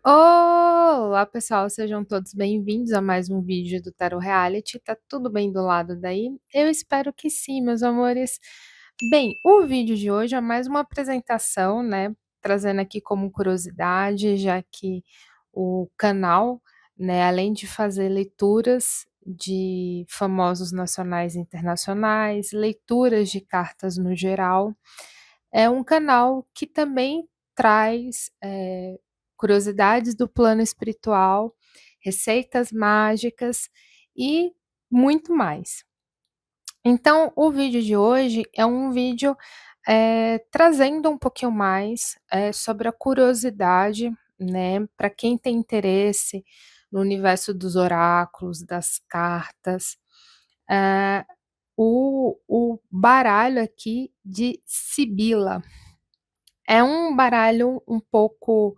Olá, pessoal, sejam todos bem-vindos a mais um vídeo do Tarot Reality. Tá tudo bem do lado daí? Eu espero que sim, meus amores. Bem, o vídeo de hoje é mais uma apresentação, né? Trazendo aqui como curiosidade, já que o canal, né, além de fazer leituras de famosos nacionais e internacionais, leituras de cartas no geral, é um canal que também traz, curiosidades do plano espiritual, receitas mágicas e muito mais. Então, o vídeo de hoje é um vídeo, trazendo um pouquinho mais, sobre a curiosidade, né, para quem tem interesse no universo dos oráculos, das cartas, eh, o baralho aqui de Sibila. É um baralho um pouco,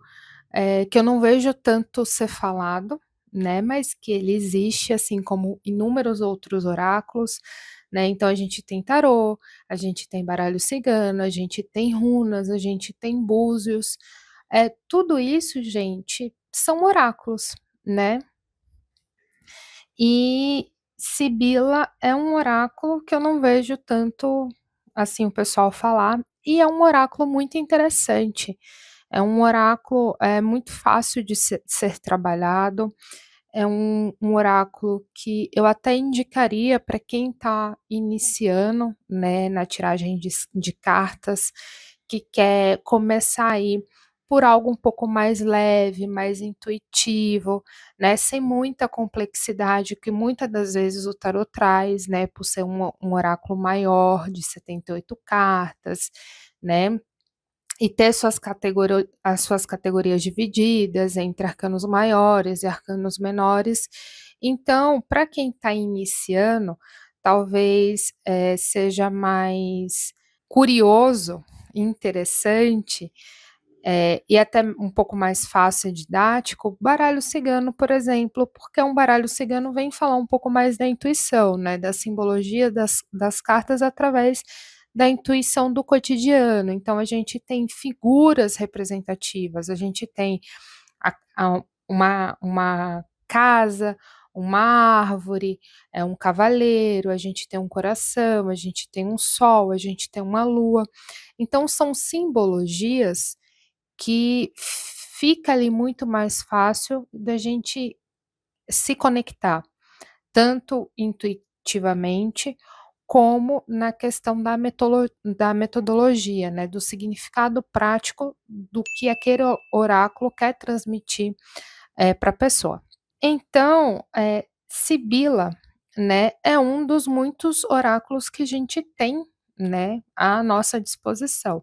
que eu não vejo tanto ser falado, né, mas que ele existe, assim como inúmeros outros oráculos, né, então a gente tem tarô, a gente tem baralho cigano, a gente tem runas, a gente tem búzios, tudo isso, gente, são oráculos, né. E Sibila é um oráculo que eu não vejo tanto, assim, o pessoal falar, e é um oráculo muito interessante. É um oráculo, muito fácil de ser trabalhado, é um oráculo que eu até indicaria para quem está iniciando, né, na tiragem de cartas, que quer começar aí por algo um pouco mais leve, mais intuitivo, né, sem muita complexidade que muitas das vezes o tarot traz, né, por ser um oráculo maior de 78 cartas, né, e ter as suas categorias divididas entre arcanos maiores e arcanos menores. Então, para quem está iniciando, talvez, seja mais curioso, interessante, e até um pouco mais fácil e didático, o baralho cigano, por exemplo, porque um baralho cigano vem falar um pouco mais da intuição, né, da simbologia das cartas através da intuição do cotidiano. Então a gente tem figuras representativas, a gente tem uma casa, uma árvore, um cavaleiro, a gente tem um coração, a gente tem um sol, a gente tem uma lua. Então são simbologias que fica ali muito mais fácil da gente se conectar, tanto intuitivamente, como na questão da metodologia, né, do significado prático do que aquele oráculo quer transmitir, para a pessoa. Então, Sibila, né, é um dos muitos oráculos que a gente tem, né, à nossa disposição.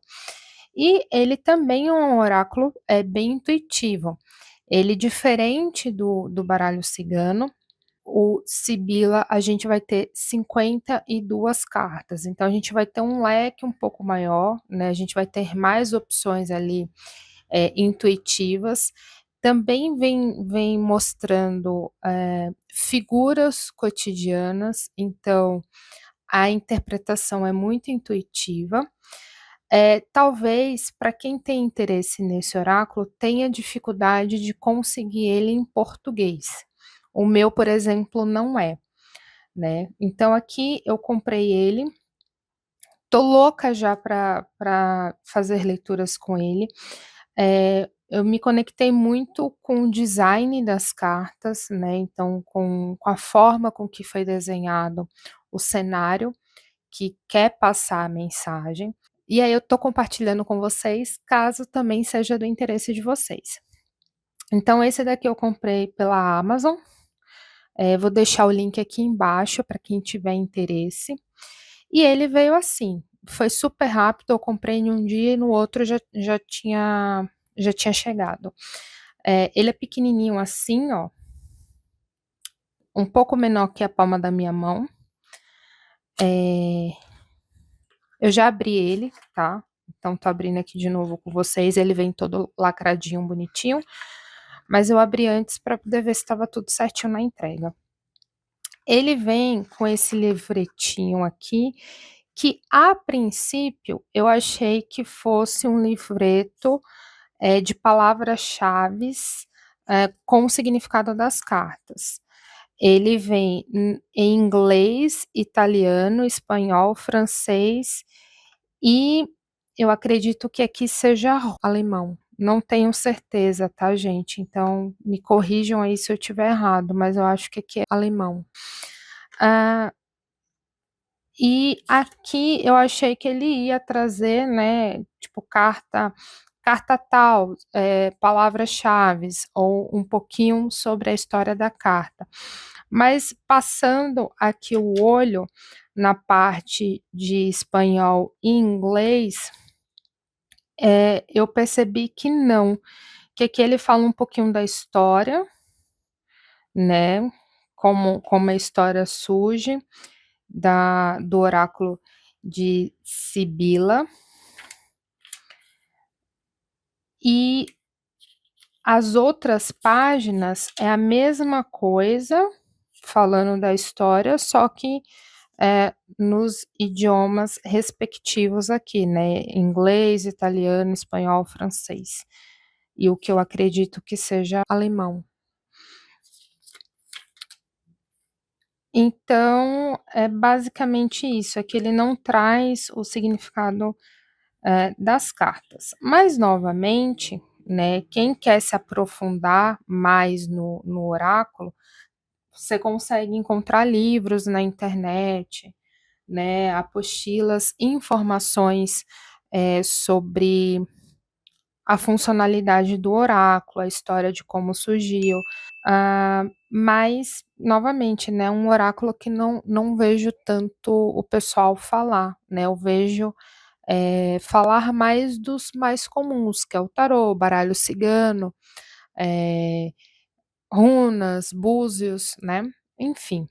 E ele também é um oráculo, bem intuitivo. Ele diferente do baralho cigano, o Sibila a gente vai ter 52 cartas, então a gente vai ter um leque um pouco maior, né, a gente vai ter mais opções ali, intuitivas. Também vem mostrando, figuras cotidianas, então a interpretação é muito intuitiva. Talvez para quem tem interesse nesse oráculo tenha dificuldade de conseguir ele em português. O meu, por exemplo, não é, né. Então aqui eu comprei ele, tô louca já para fazer leituras com ele. Eu me conectei muito com o design das cartas, né, então com a forma com que foi desenhado o cenário que quer passar a mensagem. E aí eu tô compartilhando com vocês, caso também seja do interesse de vocês. Então esse daqui eu comprei pela Amazon, vou deixar o link aqui embaixo para quem tiver interesse. E ele veio assim, foi super rápido, eu comprei em um dia e no outro já tinha chegado. Ele é pequenininho assim, ó, um pouco menor que a palma da minha mão. Eu já abri ele, tá? Então tô abrindo aqui de novo com vocês, ele vem todo lacradinho, bonitinho, mas eu abri antes para poder ver se estava tudo certinho na entrega. Ele vem com esse livretinho aqui, que a princípio eu achei que fosse um livreto, de palavras-chaves, com o significado das cartas. Ele vem em inglês, italiano, espanhol, francês e eu acredito que aqui seja alemão. Não tenho certeza, tá, gente? Então me corrijam aí se eu estiver errado, mas eu acho que aqui é alemão. Ah, e aqui eu achei que ele ia trazer, né, tipo carta tal, palavras-chaves ou um pouquinho sobre a história da carta. Mas passando aqui o olho na parte de espanhol e inglês, eu percebi que não, que aqui ele fala um pouquinho da história, né, como a história surge do oráculo de Sibila, e as outras páginas é a mesma coisa, falando da história, só que nos idiomas respectivos aqui, né? Inglês, italiano, espanhol, francês. E o que eu acredito que seja alemão. Então, é basicamente isso, é que ele não traz o significado das cartas. Mas, novamente, né, quem quer se aprofundar mais no oráculo, você consegue encontrar livros na internet, né, apostilas, informações sobre a funcionalidade do oráculo, a história de como surgiu. Mas, novamente, né, um oráculo que não vejo tanto o pessoal falar, né, eu vejo falar mais dos mais comuns, que é o tarô, baralho cigano, eh, runas, búzios, né, enfim.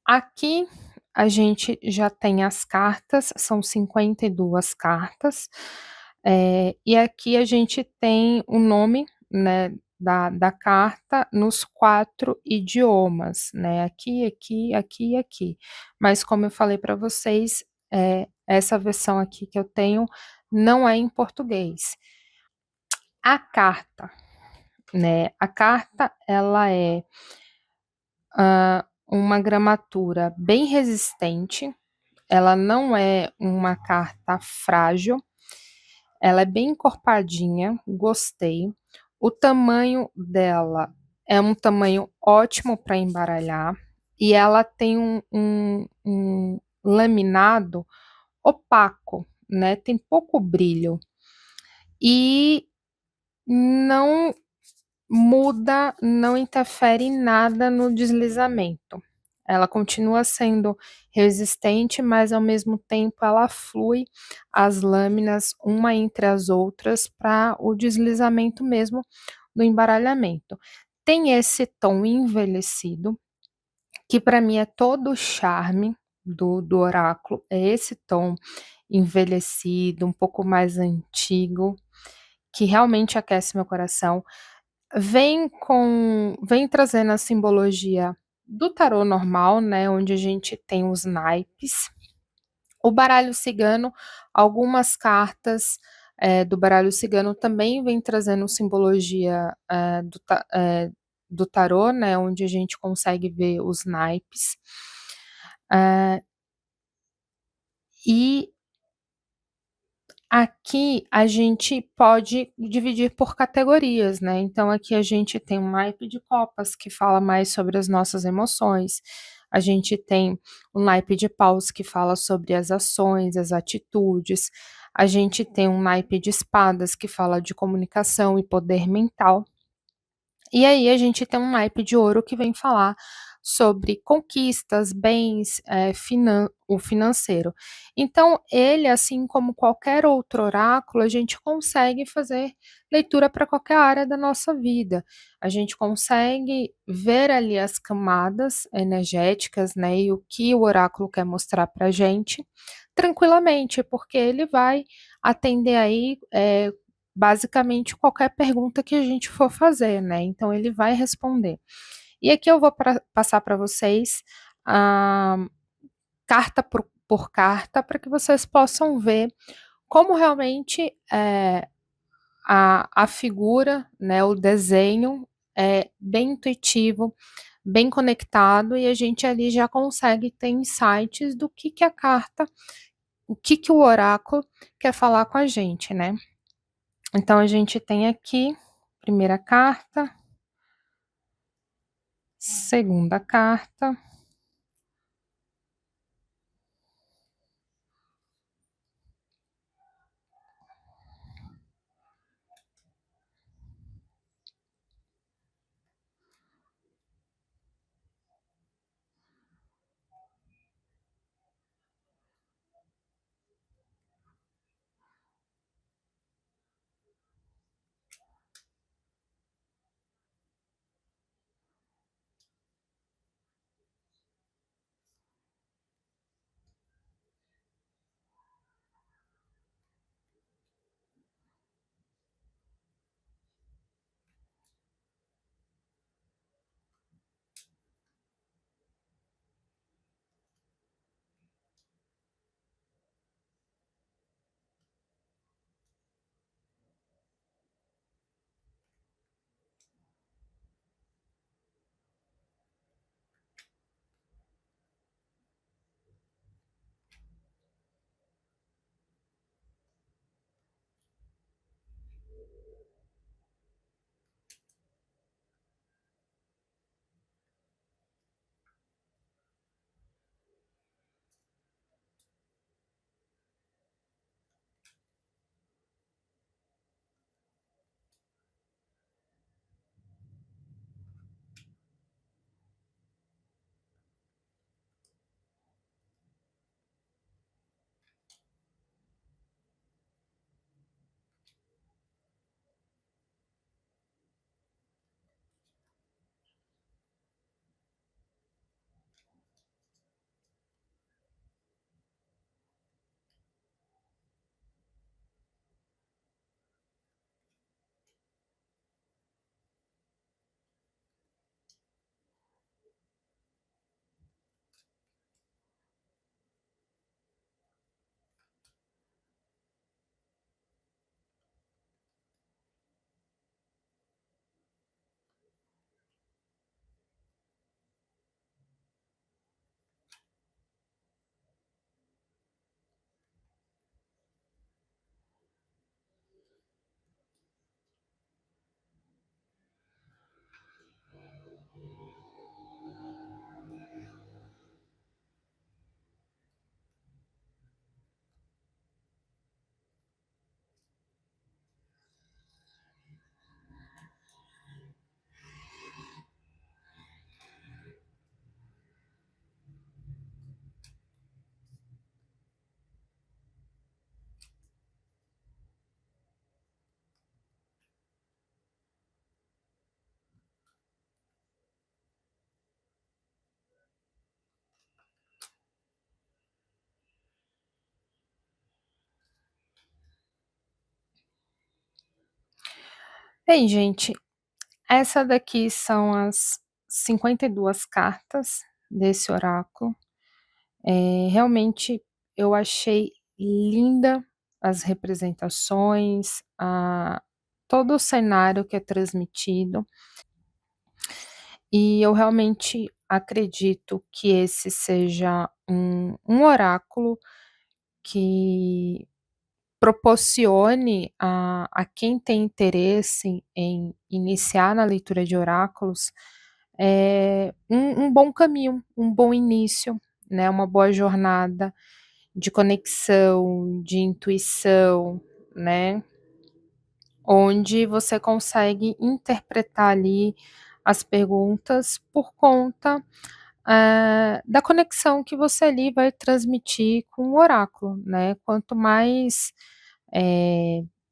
Aqui a gente já tem as cartas, são 52 cartas, e aqui a gente tem o nome, né, da carta nos 4 idiomas, né, aqui, aqui, aqui e aqui. Mas como eu falei para vocês, essa versão aqui que eu tenho não é em português. A carta, né, a carta ela é uma gramatura bem resistente, ela não é uma carta frágil, ela é bem encorpadinha, gostei. O tamanho dela é um tamanho ótimo para embaralhar e ela tem um laminado opaco, né? Tem pouco brilho e não muda, não interfere em nada no deslizamento. Ela continua sendo resistente, mas ao mesmo tempo ela flui as lâminas uma entre as outras para o deslizamento mesmo do embaralhamento. Tem esse tom envelhecido, que para mim é todo o charme do oráculo, é esse tom envelhecido, um pouco mais antigo, que realmente aquece meu coração. Vem trazendo a simbologia do tarô normal, né, onde a gente tem os naipes. O baralho cigano, algumas cartas, do baralho cigano também vem trazendo simbologia, do tarô, né, onde a gente consegue ver os naipes. E aqui a gente pode dividir por categorias, né, então aqui a gente tem um naipe de copas que fala mais sobre as nossas emoções, a gente tem o naipe de paus que fala sobre as ações, as atitudes, a gente tem um naipe de espadas que fala de comunicação e poder mental. E aí a gente tem um naipe de ouro que vem falar sobre conquistas, bens, o financeiro. Então, ele, assim como qualquer outro oráculo, a gente consegue fazer leitura para qualquer área da nossa vida. A gente consegue ver ali as camadas energéticas, né, e o que o oráculo quer mostrar para a gente tranquilamente, porque ele vai atender aí basicamente qualquer pergunta que a gente for fazer, né, então ele vai responder. E aqui eu vou passar para vocês, carta por carta, para que vocês possam ver como realmente a figura, né, o desenho é bem intuitivo, bem conectado e a gente ali já consegue ter insights do que a carta o que o oráculo quer falar com a gente, né. Então a gente tem aqui, primeira carta, segunda carta. Bem gente, essa daqui são as 52 cartas desse oráculo. Realmente eu achei linda as representações, todo o cenário que é transmitido, e eu realmente acredito que esse seja um oráculo que proporcione a quem tem interesse em iniciar na leitura de oráculos, um bom caminho, um bom início, né, uma boa jornada de conexão, de intuição, né, onde você consegue interpretar ali as perguntas por conta, da conexão que você ali vai transmitir com o oráculo, né. Quanto mais,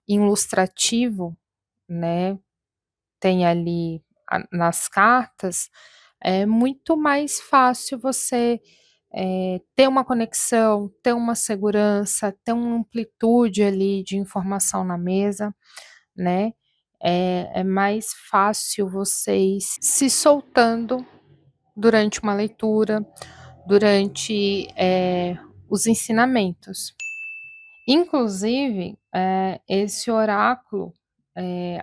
ilustrativo, né, tem ali nas cartas, é muito mais fácil você, ter uma conexão, ter uma segurança, ter uma amplitude ali de informação na mesa, né, é mais fácil vocês se soltando durante uma leitura, durante, os ensinamentos. Inclusive, esse oráculo,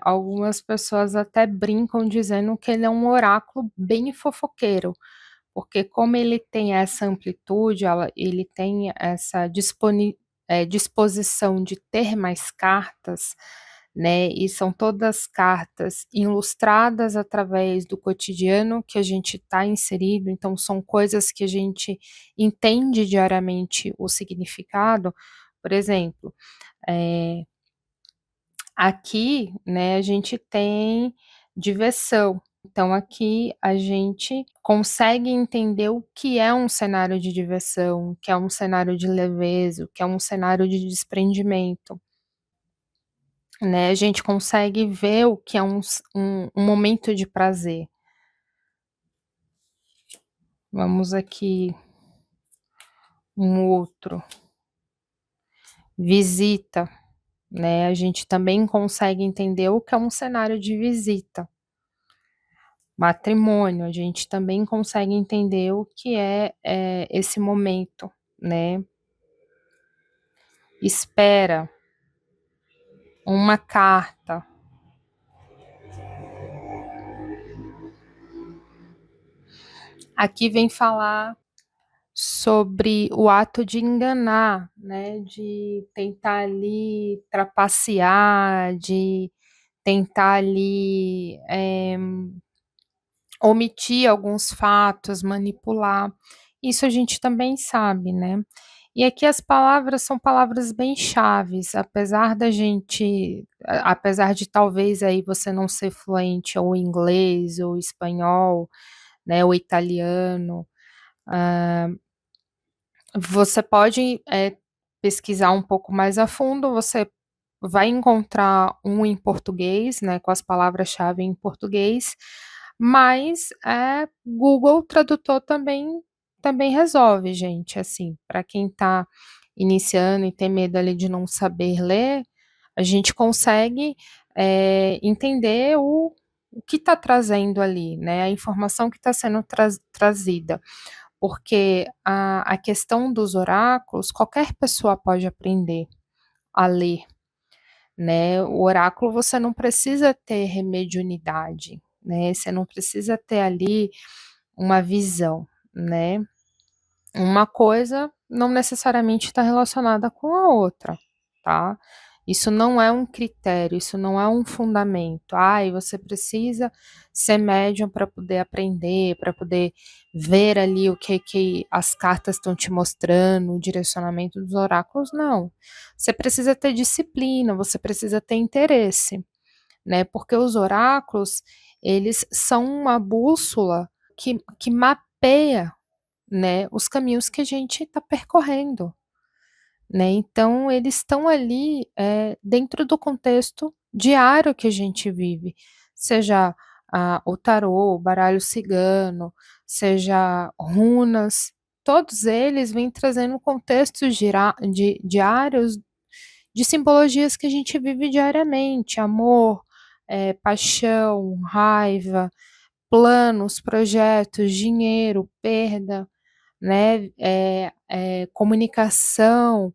algumas pessoas até brincam dizendo que ele é um oráculo bem fofoqueiro, porque como ele tem essa amplitude, ele tem essa disposição de ter mais cartas, né, e são todas cartas ilustradas através do cotidiano que a gente está inserido, então são coisas que a gente entende diariamente o significado. Por exemplo, eh, aqui, né, a gente tem diversão. Então aqui a gente consegue entender o que é um cenário de diversão, o que é um cenário de leveza, o que é um cenário de desprendimento, né. A gente consegue ver o que é um momento de prazer. Vamos aqui, um outro, visita, né, a gente também consegue entender o que é um cenário de visita. Matrimônio, a gente também consegue entender o que é, esse momento, né. Espera, uma carta. Aqui vem falar sobre o ato de enganar, né, de tentar ali trapacear, de tentar ali, omitir alguns fatos, manipular. Isso a gente também sabe, né. E aqui as palavras são palavras bem chaves, apesar de talvez aí você não ser fluente ou inglês ou espanhol, né, ou italiano, você pode, pesquisar um pouco mais a fundo, você vai encontrar um em português, né, com as palavras-chave em português, mas, Google Tradutor também resolve, gente, assim, para quem está iniciando e tem medo ali de não saber ler, a gente consegue, entender o que está trazendo ali, né, a informação que está sendo trazida. Porque a questão dos oráculos, qualquer pessoa pode aprender a ler, né. O oráculo você não precisa ter mediunidade, né, você não precisa ter ali uma visão, né. Uma coisa não necessariamente está relacionada com a outra, tá. Isso não é um critério, isso não é um fundamento. "Ai, você precisa ser médium para poder aprender, para poder ver ali o que as cartas estão te mostrando, o direcionamento dos oráculos", não. Você precisa ter disciplina, você precisa ter interesse, né, porque os oráculos, eles são uma bússola que mapeia, né, os caminhos que a gente está percorrendo, né, então eles estão ali, dentro do contexto diário que a gente vive, seja o tarô, o baralho cigano, seja runas, todos eles vêm trazendo contextos diários de simbologias que a gente vive diariamente, amor, paixão, raiva, planos, projetos, dinheiro, perda, né, comunicação,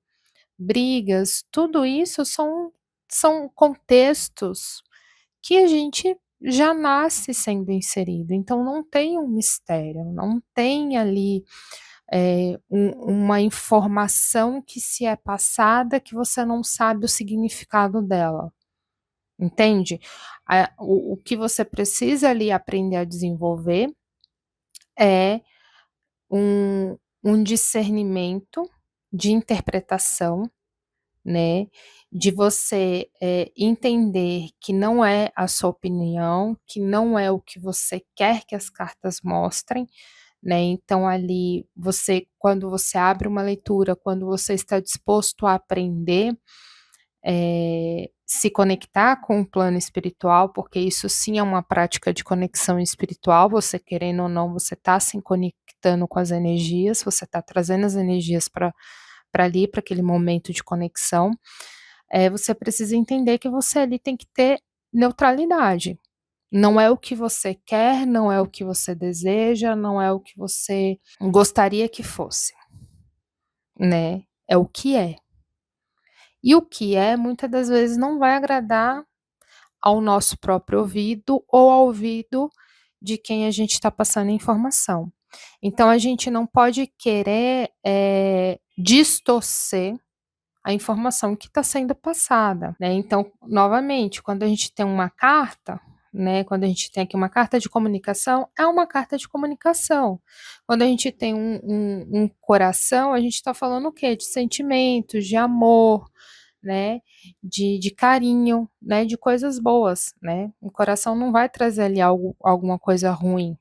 brigas, tudo isso são contextos que a gente já nasce sendo inserido, então não tem um mistério, não tem ali, uma informação que se é passada que você não sabe o significado dela, entende? O que você precisa ali aprender a desenvolver é um discernimento de interpretação, né, de você, entender que não é a sua opinião, que não é o que você quer que as cartas mostrem, né, então ali quando você abre uma leitura, quando você está disposto a aprender, se conectar com o plano espiritual, porque isso sim é uma prática de conexão espiritual, você querendo ou não, você está se conectando com as energias, você está trazendo as energias para ali, para aquele momento de conexão, você precisa entender que você ali tem que ter neutralidade. Não é o que você quer, não é o que você deseja, não é o que você gostaria que fosse, né, é o que é. E o que é, muitas das vezes não vai agradar ao nosso próprio ouvido ou ao ouvido de quem a gente está passando a informação. Então a gente não pode querer distorcer a informação que está sendo passada, né? Então, novamente, quando a gente tem uma carta, né? Quando a gente tem aqui uma carta de comunicação, é uma carta de comunicação. Quando a gente tem um coração, a gente está falando o quê? De sentimentos, de amor, né? De carinho, né? De coisas boas, né? O coração não vai trazer ali alguma coisa ruim,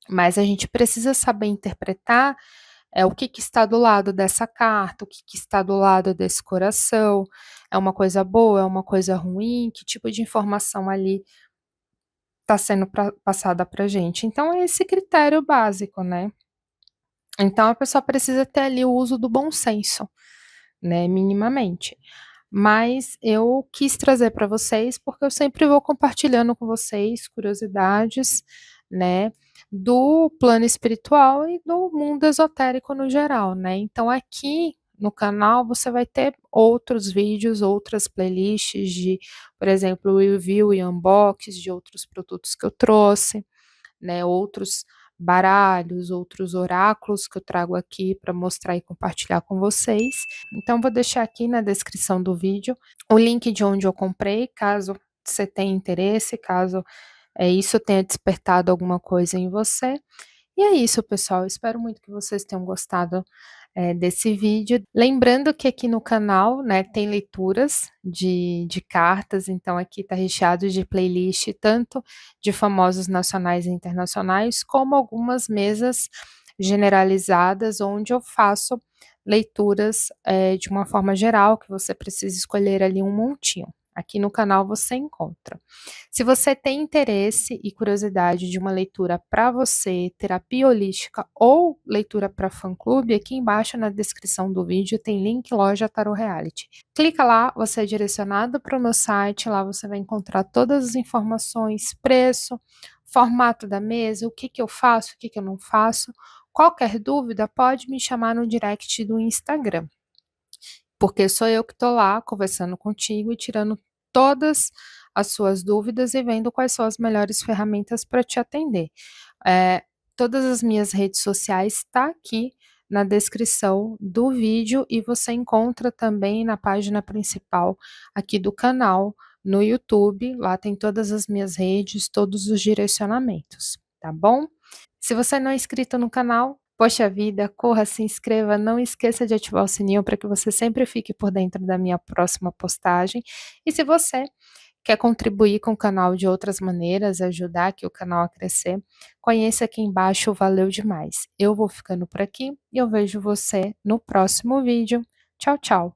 mas a gente precisa saber interpretar o que que está do lado dessa carta, o que que está do lado desse coração, é uma coisa boa, é uma coisa ruim, que tipo de informação ali está sendo passada para gente. Então é esse critério básico, né? Então a pessoa precisa ter ali o uso do bom senso, né, minimamente. Mas eu quis trazer para vocês, porque eu sempre vou compartilhando com vocês curiosidades, né, do plano espiritual e do mundo esotérico no geral, né. Então aqui no canal você vai ter outros vídeos, outras playlists de, por exemplo, review e unbox de outros produtos que eu trouxe, né, outros baralhos, outros oráculos que eu trago aqui para mostrar e compartilhar com vocês. Então vou deixar aqui na descrição do vídeo o link de onde eu comprei, caso você tenha interesse, caso isso tenha despertado alguma coisa em você. E é isso, pessoal. Espero muito que vocês tenham gostado desse vídeo. Lembrando que aqui no canal, né, tem leituras de cartas, então aqui está recheado de playlist, tanto de famosos nacionais e internacionais, como algumas mesas generalizadas, onde eu faço leituras de uma forma geral, que você precisa escolher ali um montinho. Aqui no canal você encontra. Se você tem interesse e curiosidade de uma leitura para você, terapia holística ou leitura para fã-clube, aqui embaixo na descrição do vídeo tem link loja Tarot Reality. Clica lá, você é direcionado para o meu site, lá você vai encontrar todas as informações, preço, formato da mesa, o que que eu faço, o que que eu não faço. Qualquer dúvida, pode me chamar no direct do Instagram, porque sou eu que estou lá conversando contigo e tirando todas as suas dúvidas e vendo quais são as melhores ferramentas para te atender. Todas as minhas redes sociais está aqui na descrição do vídeo e você encontra também na página principal aqui do canal no YouTube. Lá tem todas as minhas redes, todos os direcionamentos, tá bom? Se você não é inscrito no canal, poxa vida, corra, se inscreva, não esqueça de ativar o sininho para que você sempre fique por dentro da minha próxima postagem. E se você quer contribuir com o canal de outras maneiras, ajudar aqui o canal a crescer, conheça aqui embaixo, valeu demais. Eu vou ficando por aqui e eu vejo você no próximo vídeo. Tchau, tchau!